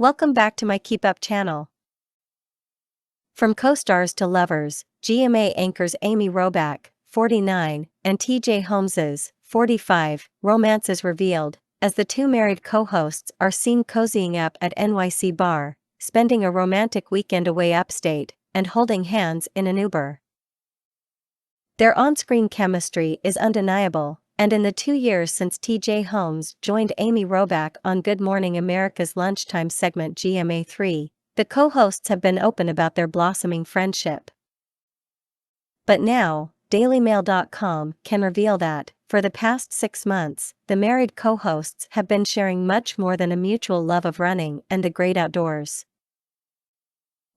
Welcome back to my KEEPUP channel. From co-stars to lovers, GMA anchors Amy Robach, 49, and T J Holmes, 45, romance is revealed, as the two married co-hosts are seen cozying up at NYC bar, spending a romantic weekend away upstate, and holding hands in an Uber. Their on-screen chemistry is undeniable, and in the 2 years since T J Holmes joined Amy Robach on Good Morning America's lunchtime segment GMA 3, the co-hosts have been open about their blossoming friendship. But now, DailyMail.com can reveal that, for the past 6 months, the married co-hosts have been sharing much more than a mutual love of running and the great outdoors.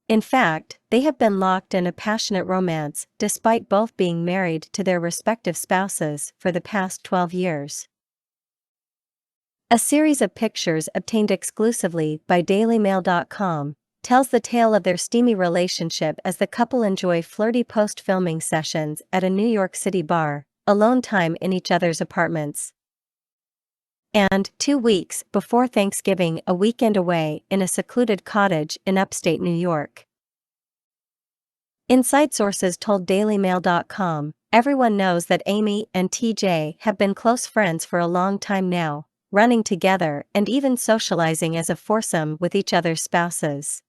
In fact, they have been locked in a passionate romance despite both being married to their respective spouses for the past 12 years. A series of pictures obtained exclusively by DailyMail.com tells the tale of their steamy relationship as the couple enjoy flirty post-filming sessions at a New York City bar, alone time in each other's apartments. And 2 weeks before Thanksgiving, a weekend away in a secluded cottage in upstate New York. Inside sources told DailyMail.com, everyone knows that Amy and TJ have been close friends for a long time now, running together and even socializing as a foursome with each other's spouses.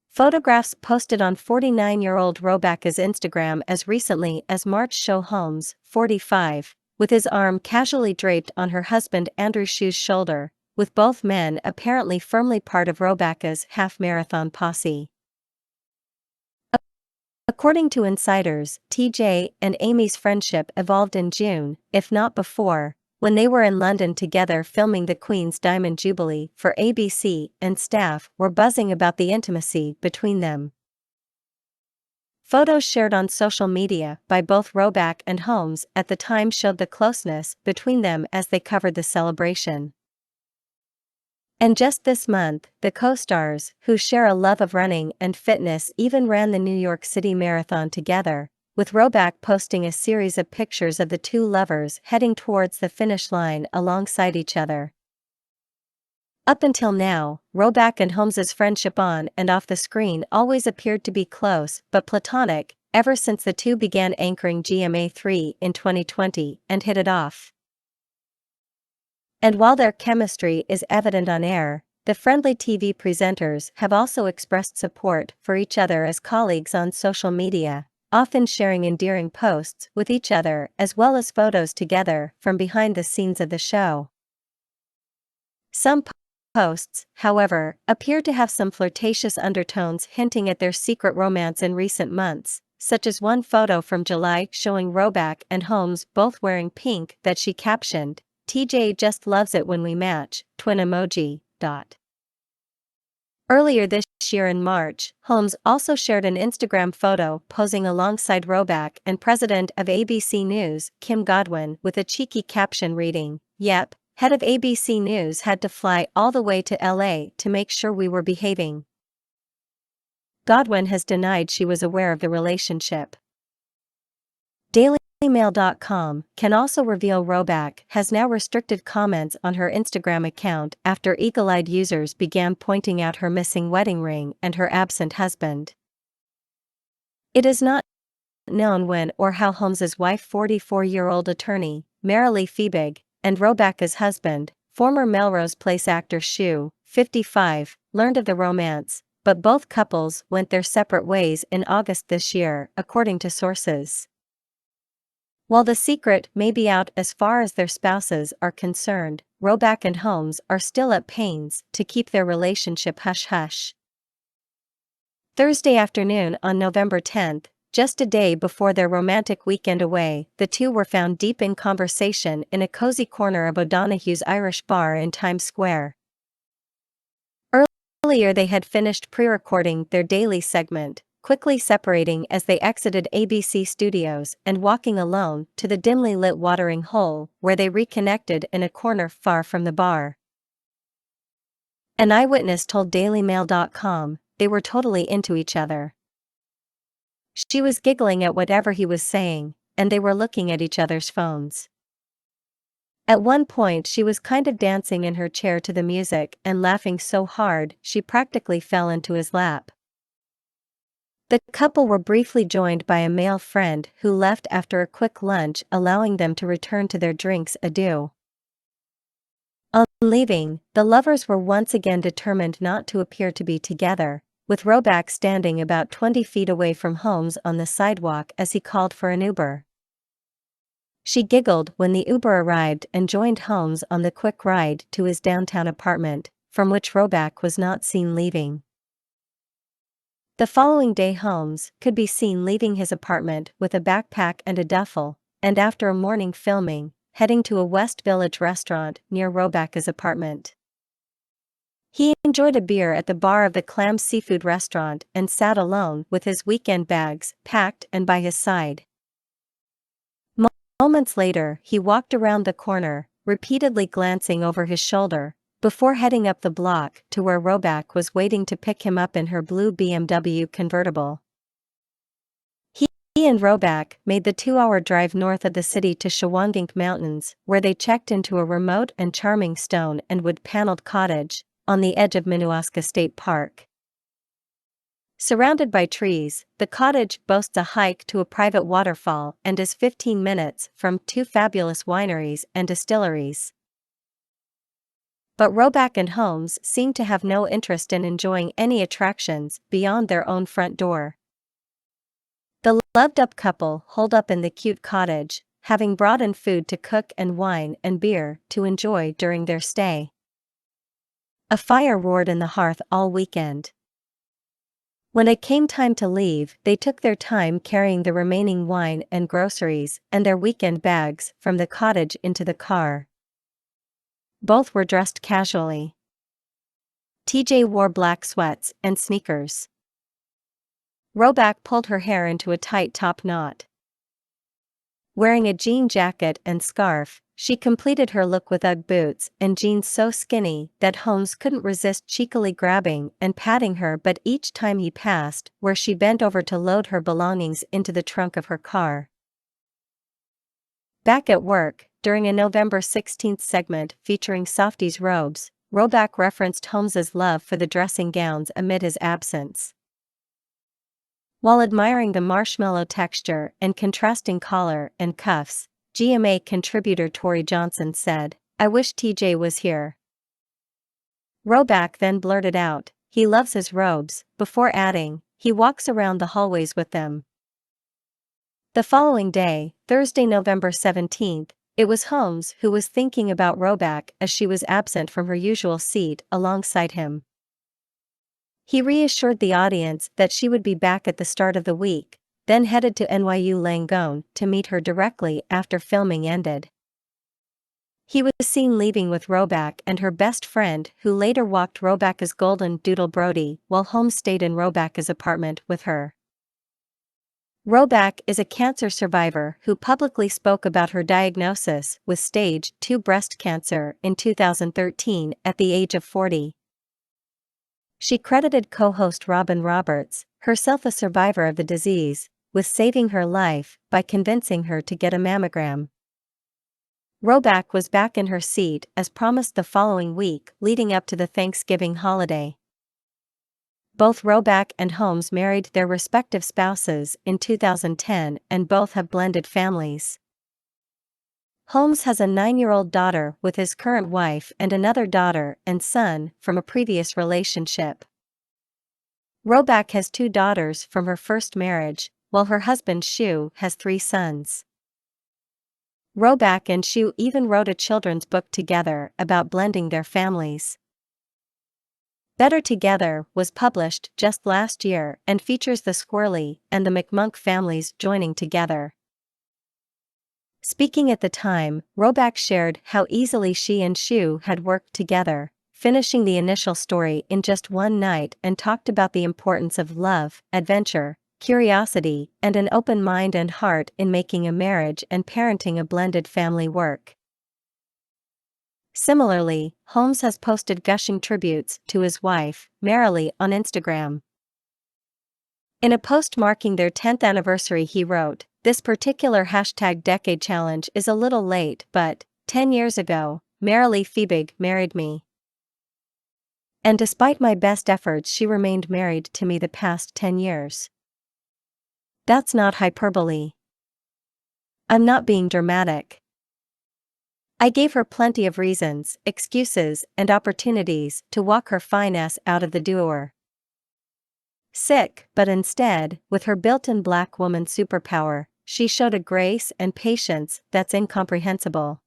Photographs posted on 49-year-old Robach's Instagram as recently as March show Holmes, 45, with his arm casually draped on her husband Andrew Shue's shoulder, with both men apparently firmly part of Robach's half-marathon posse. According to insiders, TJ and Amy's friendship evolved in June, if not before, when they were in London together filming the Queen's Diamond Jubilee for ABC, and staff were buzzing about the intimacy between them. Photos shared on social media by both Robach and Holmes at the time showed the closeness between them as they covered the celebration. And just this month, the co-stars, who share a love of running and fitness, even ran the New York City Marathon together, with Robach posting a series of pictures of the two lovers heading towards the finish line alongside each other. Up until now, Robach and Holmes' friendship on and off the screen always appeared to be close but platonic, ever since the two began anchoring GMA 3 in 2020 and hit it off. And while their chemistry is evident on air, the friendly TV presenters have also expressed support for each other as colleagues on social media, often sharing endearing posts with each other as well as photos together from behind the scenes of the show. Some posts, however, appear to have some flirtatious undertones hinting at their secret romance in recent months, such as one photo from July showing Robach and Holmes both wearing pink that she captioned, "TJ just loves it when we match, twin emoji, dot." Earlier this year in March, Holmes also shared an Instagram photo posing alongside Robach and president of ABC News, Kim Godwin, with a cheeky caption reading, "Yep, head of ABC News had to fly all the way to LA to make sure we were behaving." Godwin has denied she was aware of the relationship. DailyMail.com can also reveal Robach has now restricted comments on her Instagram account after eagle-eyed users began pointing out her missing wedding ring and her absent husband. It is not known when or how Holmes' wife, 44-year-old attorney, Marilee Fiebig, and Robach's husband, former Melrose Place actor Shue, 55, learned of the romance, but both couples went their separate ways in August this year, according to sources. While the secret may be out as far as their spouses are concerned, Robach and Holmes are still at pains to keep their relationship hush-hush. Thursday afternoon on November 10th, just a day before their romantic weekend away, the two were found deep in conversation in a cozy corner of O'Donoghue's Irish Bar in Times Square. Earlier they had finished pre-recording their daily segment, quickly separating as they exited ABC Studios and walking alone to the dimly lit watering hole, where they reconnected in a corner far from the bar. An eyewitness told DailyMail.com they were totally into each other. She was giggling at whatever he was saying, and they were looking at each other's phones. At one point she was kind of dancing in her chair to the music and laughing so hard she practically fell into his lap. The couple were briefly joined by a male friend who left after a quick lunch, allowing them to return to their drinks adieu. On leaving, the lovers were once again determined not to appear to be together, with Robach standing about 20 feet away from Holmes on the sidewalk as he called for an Uber. She giggled when the Uber arrived and joined Holmes on the quick ride to his downtown apartment, from which Robach was not seen leaving. The following day Holmes could be seen leaving his apartment with a backpack and a duffel, and after a morning filming, heading to a West Village restaurant near Robach's apartment. He enjoyed a beer at the bar of the Clam Seafood restaurant and sat alone with his weekend bags packed and by his side. Moments later, he walked around the corner, repeatedly glancing over his shoulder, before heading up the block to where Robach was waiting to pick him up in her blue BMW convertible. He and Robach made the 2-hour drive north of the city to Shawangunk Mountains, where they checked into a remote and charming stone and wood-paneled cottage on the edge of Minnewaska State Park. Surrounded by trees, the cottage boasts a hike to a private waterfall and is 15 minutes from 2 fabulous wineries and distilleries. But Robach and Holmes seemed to have no interest in enjoying any attractions beyond their own front door. The loved-up couple holed up in the cute cottage, having brought in food to cook and wine and beer to enjoy during their stay. A fire roared in the hearth all weekend. When it came time to leave, they took their time carrying the remaining wine and groceries and their weekend bags from the cottage into the car. Both were dressed casually. TJ wore black sweats and sneakers. Robach pulled her hair into a tight top knot. Wearing a jean jacket and scarf, she completed her look with Ugg boots and jeans so skinny that Holmes couldn't resist cheekily grabbing and patting her, but each time he passed where she bent over to load her belongings into the trunk of her car. Back at work, during a November 16th segment featuring Softy's robes, Robach referenced Holmes's love for the dressing gowns amid his absence. While admiring the marshmallow texture and contrasting collar and cuffs, GMA contributor Tori Johnson said, "I wish TJ was here." Robach then blurted out, "He loves his robes," before adding, "He walks around the hallways with them." The following day, Thursday, November 17th, it was Holmes who was thinking about Robach as she was absent from her usual seat alongside him. He reassured the audience that she would be back at the start of the week, then headed to NYU Langone to meet her directly after filming ended. He was seen leaving with Robach and her best friend, who later walked Robach's golden doodle Brody, while Holmes stayed in Robach's apartment with her. Robach is a cancer survivor who publicly spoke about her diagnosis with stage 2 breast cancer in 2013 at the age of 40. She credited co-host Robin Roberts, herself a survivor of the disease, with saving her life by convincing her to get a mammogram. Robach was back in her seat as promised the following week leading up to the Thanksgiving holiday. Both Robach and Holmes married their respective spouses in 2010 and both have blended families. Holmes has a 9-year-old daughter with his current wife and another daughter and son from a previous relationship. Robach has 2 daughters from her first marriage, while her husband Shu has 3 sons. Robach and Shu even wrote a children's book together about blending their families. Better Together was published just last year and features the Squirrely and the McMunk families joining together. Speaking at the time, Robach shared how easily she and Shu had worked together, finishing the initial story in just one night, and talked about the importance of love, adventure, curiosity, and an open mind and heart in making a marriage and parenting a blended family work. Similarly, Holmes has posted gushing tributes to his wife, Marilee, on Instagram. In a post marking their 10th anniversary he wrote, "This particular #decade challenge is a little late, but 10 years ago, Marilee Fiebig married me. And despite my best efforts, she remained married to me the past 10 years. That's not hyperbole. I'm not being dramatic. I gave her plenty of reasons, excuses, and opportunities to walk her fine ass out of the door. Sick, but instead, with her built-in black woman superpower, she showed a grace and patience that's incomprehensible.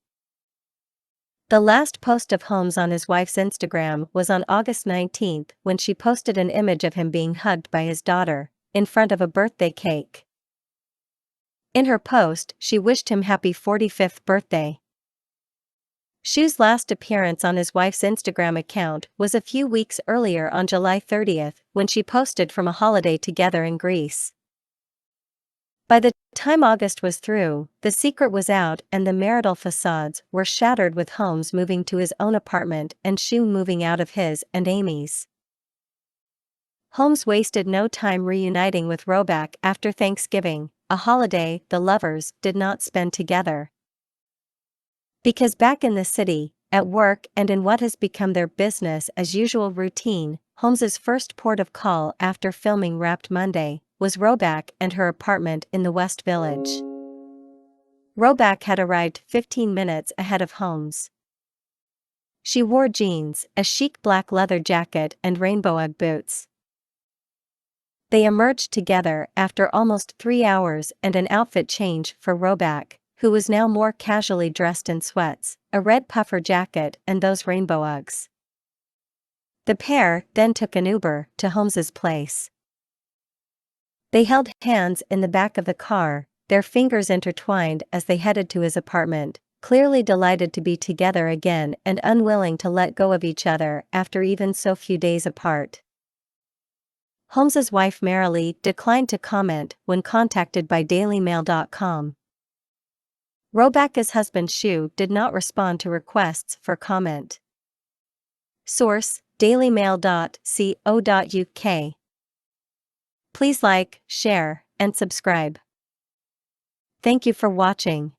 The last post of Holmes on his wife's Instagram was on August 19 when she posted an image of him being hugged by his daughter, in front of a birthday cake. In her post, she wished him happy 45th birthday. Shu's last appearance on his wife's Instagram account was a few weeks earlier on July 30 when she posted from a holiday together in Greece. By the time August was through, the secret was out and the marital facades were shattered, with Holmes moving to his own apartment and Shu moving out of his and Amy's. Holmes wasted no time reuniting with Robach after Thanksgiving, a holiday the lovers did not spend together. Because back in the city, at work and in what has become their business as usual routine, Holmes's first port of call after filming Wrapped Monday was Robach and her apartment in the West Village. Robach had arrived 15 minutes ahead of Holmes. She wore jeans, a chic black leather jacket and rainbow Ugg boots. They emerged together after almost 3 hours and an outfit change for Robach, who was now more casually dressed in sweats, a red puffer jacket and those rainbow Uggs. The pair then took an Uber to Holmes's place. They held hands in the back of the car, their fingers intertwined as they headed to his apartment, clearly delighted to be together again and unwilling to let go of each other after even so few days apart. Holmes's wife Marilee declined to comment when contacted by dailymail.com. Robach's husband Shu did not respond to requests for comment. Source: dailymail.co.uk. Please like, share, and subscribe. Thank you for watching.